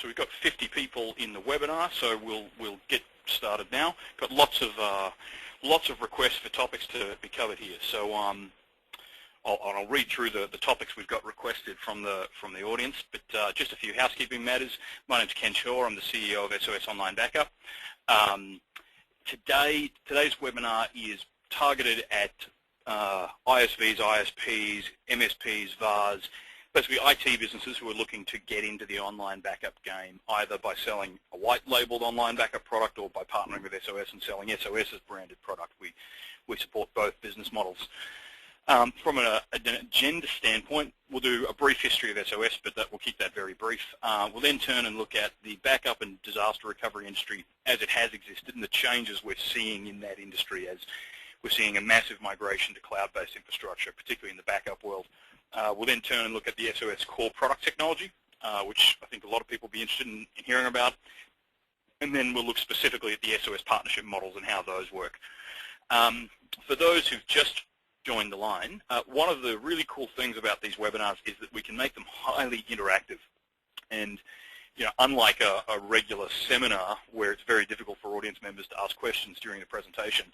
we've got 50 people in the webinar, so we'll get started now. Got lots of requests for topics to be covered here. So I'll read through the topics we've got requested from the audience, but just a few housekeeping matters. My name's Ken Shaw. I'm the CEO of SOS Online Backup. Today's webinar is targeted at ISVs, ISPs, MSPs, VARs, basically IT businesses who are looking to get into the online backup game, either by selling a white-labeled online backup product or by partnering with SOS and selling SOS's branded product. We support both business models. From an agenda standpoint, we'll do a brief history of SOS, but we'll keep that very brief. We'll then turn and look at the backup and disaster recovery industry as it has existed and the changes we're seeing in that industry as we're seeing a massive migration to cloud-based infrastructure, particularly in the backup world. We'll then turn and look at the SOS core product technology, which I think a lot of people will be interested in hearing about. And then we'll look specifically at the SOS partnership models and how those work. For those who've just joined the line, one of the really cool things about these webinars is that we can make them highly interactive. And unlike a regular seminar where it's very difficult for audience members to ask questions during the presentation,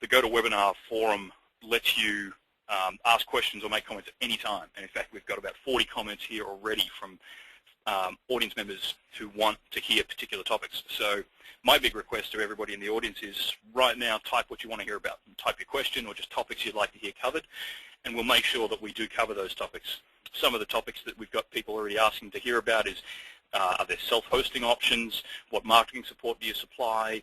the GoToWebinar forum lets you ask questions or make comments at any time. And in fact, we've got about 40 comments here already from audience members who want to hear particular topics. So my big request to everybody in the audience is right now type what you want to hear about. Type your question or just topics you'd like to hear covered, and we'll make sure that we do cover those topics. Some of the topics that we've got people already asking to hear about is, are there self-hosting options? What marketing support do you supply?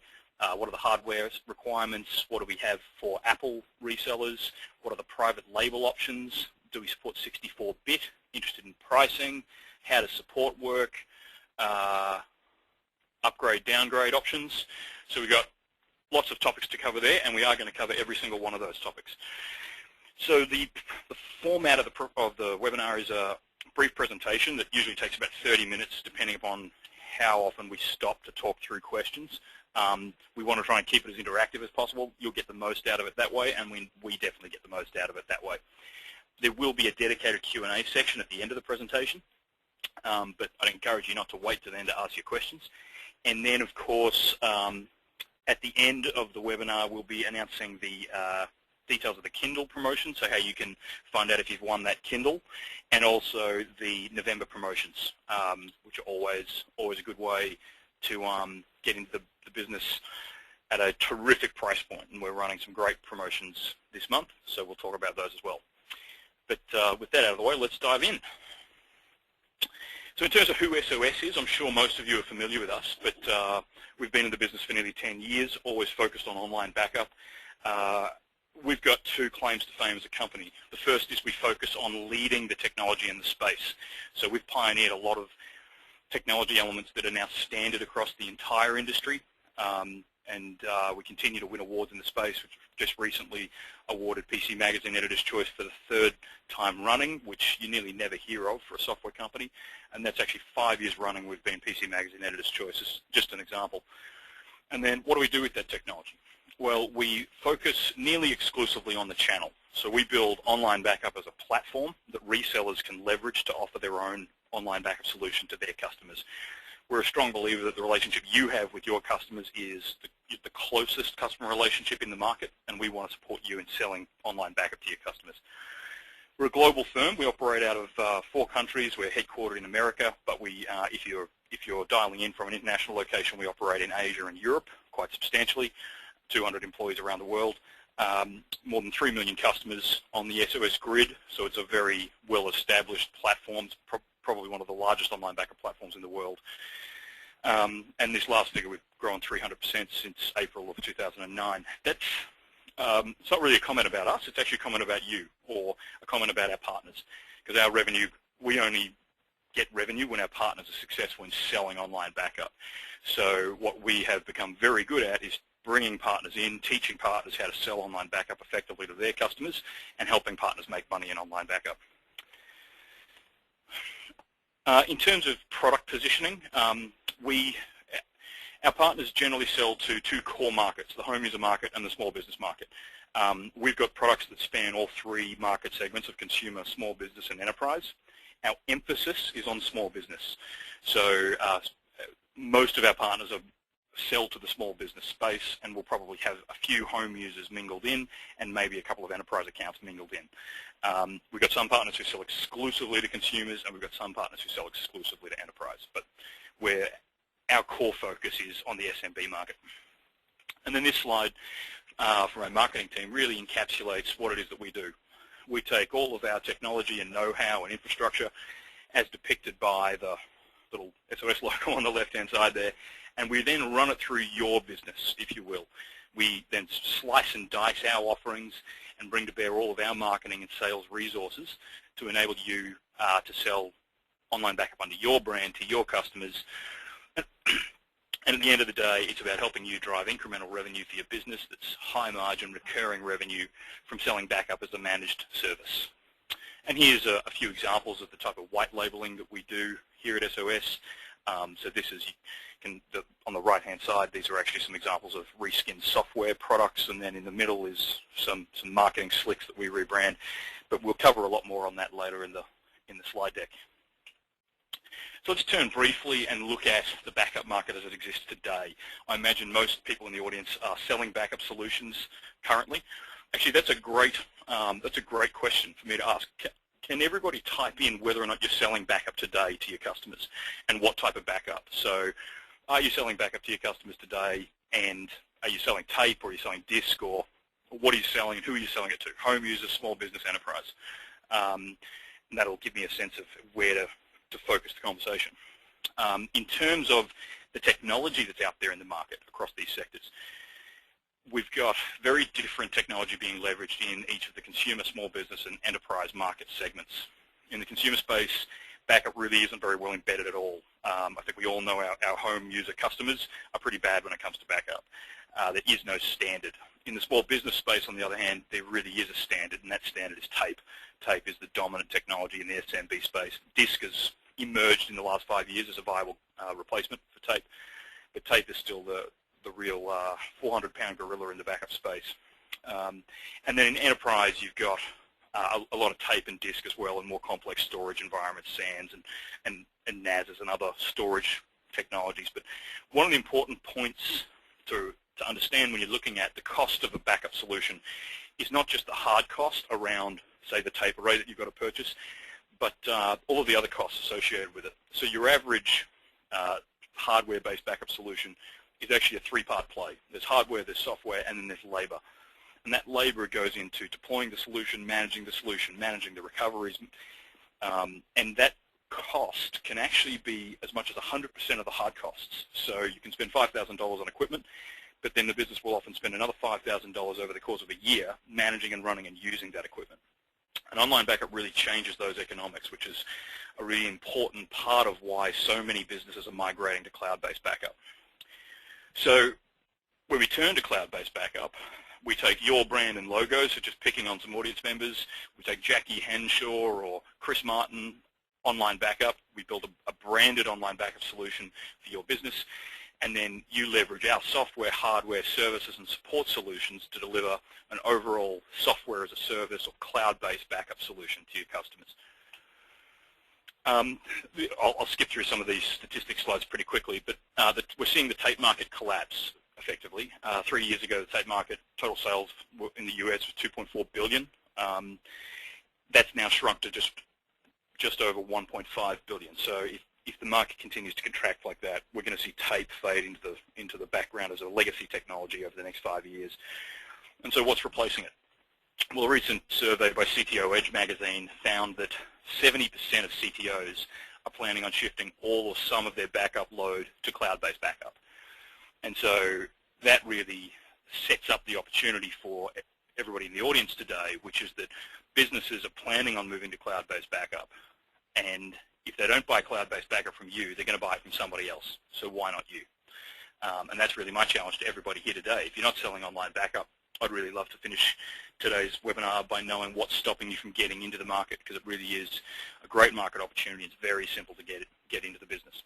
What are the hardware requirements? What do we have for Apple resellers? What are the private label options? Do we support 64-bit? Interested in pricing? How does support work? Upgrade, downgrade options. So we've got lots of topics to cover there, and we are going to cover every single one of those topics. So the format of the webinar is a brief presentation that usually takes about 30 minutes, depending upon how often we stop to talk through questions. We want to try and keep it as interactive as possible. You'll get the most out of it that way, and we definitely get the most out of it that way. There will be a dedicated Q&A section at the end of the presentation, but I'd encourage you not to wait to the end to ask your questions. And then, of course, at the end of the webinar, we'll be announcing the details of the Kindle promotion, so how you can find out if you've won that Kindle, and also the November promotions, which are always a good way to get into the business at a terrific price point, and we're running some great promotions this month, so we'll talk about those as well. But with that out of the way, let's dive in. So in terms of who SOS is, I'm sure most of you are familiar with us, but we've been in the business for nearly 10 years, always focused on online backup. We've got two claims to fame as a company. The first is we focus on leading the technology in the space. So we've pioneered a lot of technology elements that are now standard across the entire industry, and we continue to win awards in the space, which just recently awarded PC Magazine Editor's Choice for the third time running, which you nearly never hear of for a software company, and that's actually 5 years running we've been PC Magazine Editor's Choice, as just an example. And then what do we do with that technology? Well, we focus nearly exclusively on the channel. So we build online backup as a platform that resellers can leverage to offer their own online backup solution to their customers. We're a strong believer that the relationship you have with your customers is the closest customer relationship in the market, and we want to support you in selling online backup to your customers. We're a global firm. We operate out of 4 countries. We're headquartered in America, but if you're dialing in from an international location, we operate in Asia and Europe quite substantially. 200 employees around the world, more than 3 million customers on the SOS grid, so it's a very well-established platform. It's probably one of the largest online backup platforms in the world. And this last figure, we've grown 300% since April of 2009. That's it's not really a comment about us. It's actually a comment about you, or a comment about our partners, because our revenue, we only get revenue when our partners are successful in selling online backup. So what we have become very good at is bringing partners in, teaching partners how to sell online backup effectively to their customers, and helping partners make money in online backup. In terms of product positioning, our partners generally sell to 2 core markets, the home user market and the small business market. We've got products that span all 3 market segments of consumer, small business, and enterprise. Our emphasis is on small business. So most of our partners sell to the small business space, and we'll probably have a few home users mingled in and maybe a couple of enterprise accounts mingled in. We've got some partners who sell exclusively to consumers, and we've got some partners who sell exclusively to enterprise, but where our core focus is on the SMB market. And then this slide from our marketing team really encapsulates what it is that we do. We take all of our technology and know-how and infrastructure as depicted by the little SOS logo on the left-hand side there, and we then run it through your business, if you will. We then slice and dice our offerings and bring to bear all of our marketing and sales resources to enable you to sell online backup under your brand to your customers. And at the end of the day, it's about helping you drive incremental revenue for your business that's high margin, recurring revenue from selling backup as a managed service. And here's a few examples of the type of white labeling that we do here at SOS. So this is, on the right-hand side, these are actually some examples of reskinned software products, and then in the middle is some marketing slicks that we rebrand. But we'll cover a lot more on that later in the slide deck. So let's turn briefly and look at the backup market as it exists today. I imagine most people in the audience are selling backup solutions currently. Actually, that's a great question for me to ask. Can everybody type in whether or not you're selling backup today to your customers and what type of backup? So are you selling backup to your customers today, and are you selling tape, or are you selling disk, or what are you selling and who are you selling it to? Home users, small business, enterprise. And that'll give me a sense of where to focus the conversation. In terms of the technology that's out there in the market across these sectors, we've got very different technology being leveraged in each of the consumer, small business, and enterprise market segments. In the consumer space, backup really isn't very well embedded at all. I think we all know our home user customers are pretty bad when it comes to backup. There is no standard. In the small business space, on the other hand, there really is a standard, and that standard is tape. Tape is the dominant technology in the SMB space. Disk has emerged in the last 5 years as a viable replacement for tape, but tape is still the real 400-pound gorilla in the backup space. And then in enterprise, you've got a lot of tape and disk as well, and more complex storage environments, SANs and NASs and other storage technologies. But one of the important points to understand when you're looking at the cost of a backup solution is not just the hard cost around, say, the tape array that you've got to purchase, but all of the other costs associated with it. So your average hardware-based backup solution is actually a three-part play. There's hardware, there's software, and then there's labor. And that labor goes into deploying the solution, managing the recoveries, and that cost can actually be as much as 100% of the hard costs. So you can spend $5,000 on equipment, but then the business will often spend another $5,000 over the course of a year managing and running and using that equipment. And online backup really changes those economics, which is a really important part of why so many businesses are migrating to cloud-based backup. So when we turn to cloud-based backup, we take your brand and logos, so just picking on some audience members. We take Jackie Henshaw or Chris Martin, online backup. We build a branded online backup solution for your business. And then you leverage our software, hardware, services, and support solutions to deliver an overall software as a service or cloud-based backup solution to your customers. I'll skip through some of these statistics slides pretty quickly, but we're seeing the tape market collapse effectively. 3 years ago, the tape market total sales in the US was $2.4 billion. That's now shrunk to just over $1.5 billion. So if the market continues to contract like that, we're going to see tape fade into the background as a legacy technology over the next 5 years. And so what's replacing it? Well, a recent survey by CTO Edge magazine found that 70% of CTOs are planning on shifting all or some of their backup load to cloud-based backup. And so that really sets up the opportunity for everybody in the audience today, which is that businesses are planning on moving to cloud-based backup. And if they don't buy cloud-based backup from you, they're going to buy it from somebody else. So why not you? And that's really my challenge to everybody here today. If you're not selling online backup, I'd really love to finish today's webinar by knowing what's stopping you from getting into the market, because it really is a great market opportunity. It's very simple to get into the business.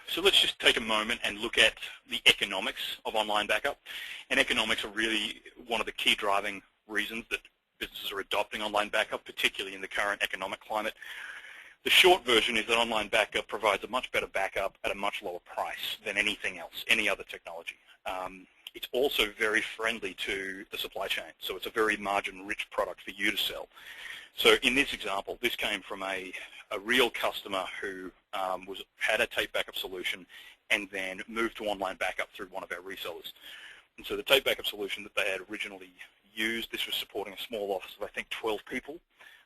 So let's just take a moment and look at the economics of online backup. And economics are really one of the key driving reasons that businesses are adopting online backup, particularly in the current economic climate. The short version is that online backup provides a much better backup at a much lower price than anything else, any other technology. It's also very friendly to the supply chain, so it's a very margin-rich product for you to sell. So in this example, this came from a real customer who had a tape backup solution and then moved to online backup through one of our resellers. And so the tape backup solution that they had originally used, this was supporting a small office of I think 12 people,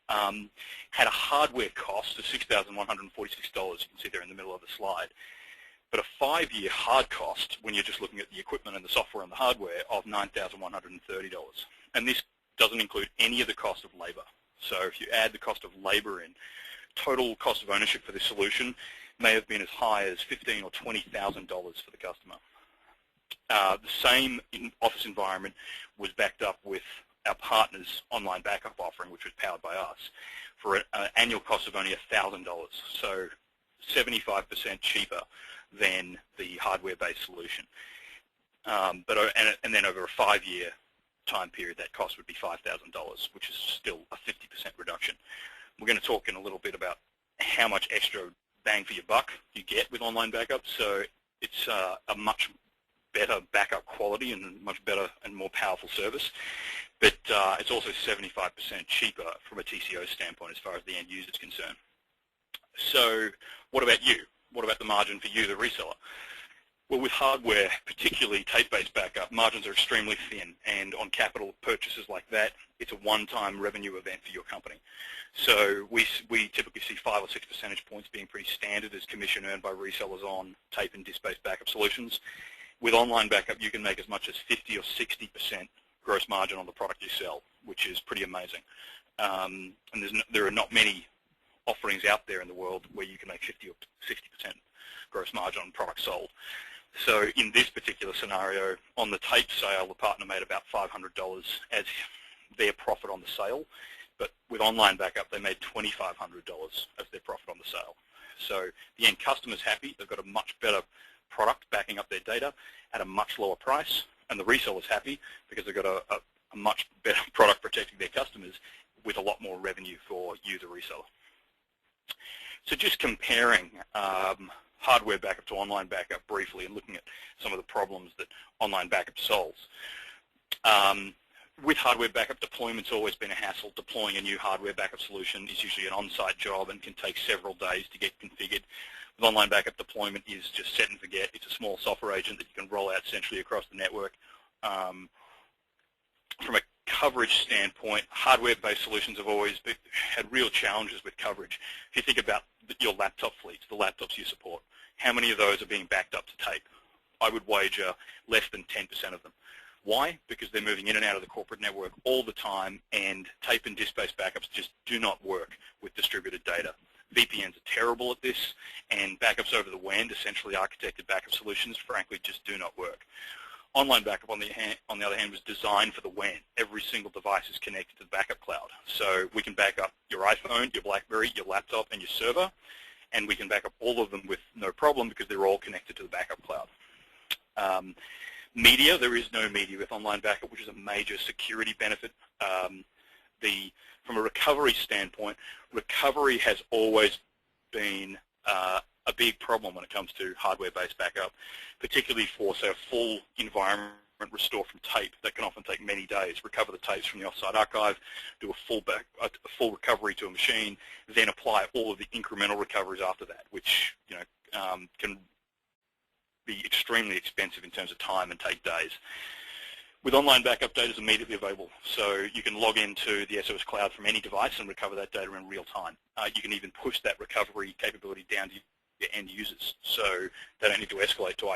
had a hardware cost of $6,146, you can see there in the middle of the slide, but a 5-year hard cost, when you're just looking at the equipment and the software and the hardware, of $9,130. And this doesn't include any of the cost of labor. So if you add the cost of labor in, total cost of ownership for this solution may have been as high as $15,000 or $20,000 for the customer. The same office environment was backed up with our partner's online backup offering, which was powered by us, for an annual cost of only $1,000, so 75% cheaper than the hardware-based solution. And then over a 5-year time period, that cost would be $5,000, which is still a 50% reduction. We're going to talk in a little bit about how much extra bang for your buck you get with online backup. So it's a much better backup quality and much better and more powerful service. But it's also 75% cheaper from a TCO standpoint as far as the end user is concerned. So what about you? What about the margin for you, the reseller? Well, with hardware, particularly tape-based backup, margins are extremely thin, and on capital purchases like that, it's a one-time revenue event for your company. So we typically see 5 or 6 percentage points being pretty standard as commission earned by resellers on tape and disk-based backup solutions. With online backup, you can make as much as 50 or 60% gross margin on the product you sell, which is pretty amazing. And there are not many offerings out there in the world where you can make 50 or 60% gross margin on products sold. So in this particular scenario, on the tape sale, the partner made about $500 as their profit on the sale, but with online backup, they made $2,500 as their profit on the sale. So the end customer's happy. They've got a much better product backing up their data at a much lower price, and the reseller's happy because they've got a much better product protecting their customers with a lot more revenue for you, the reseller. So just comparing hardware backup to online backup briefly and looking at some of the problems that online backup solves. With hardware backup, deployment's always been a hassle. Deploying a new hardware backup solution is usually an on-site job and can take several days to get configured. With online backup, deployment is just set and forget. It's a small software agent that you can roll out centrally across the network. From a coverage standpoint, hardware-based solutions have always had real challenges with coverage. If you think about your laptop fleets, the laptops you support, how many of those are being backed up to tape? I would wager less than 10% of them. Why? Because they're moving in and out of the corporate network all the time, and tape and disk-based backups just do not work with distributed data. VPNs are terrible at this, and backups over the WAN, essentially architected backup solutions, frankly, just do not work. Online backup, on the other hand, was designed for the WAN. Every single device is connected to the backup cloud. So we can back up your iPhone, your BlackBerry, your laptop, and your server, and we can back up all of them with no problem because they're all connected to the backup cloud. Media, there is no media with online backup, which is a major security benefit. From a recovery standpoint, recovery has always been a big problem when it comes to hardware-based backup, particularly for, say, a full environment restore from tape that can often take many days. Recover the tapes from the offsite archive, do a full recovery to a machine, then apply all of the incremental recoveries after that, which can be extremely expensive in terms of time and take days. With online backup, data is immediately available, so you can log into the SOS Cloud from any device and recover that data in real time. You can even push that recovery capability down to your end users, so they don't need to escalate to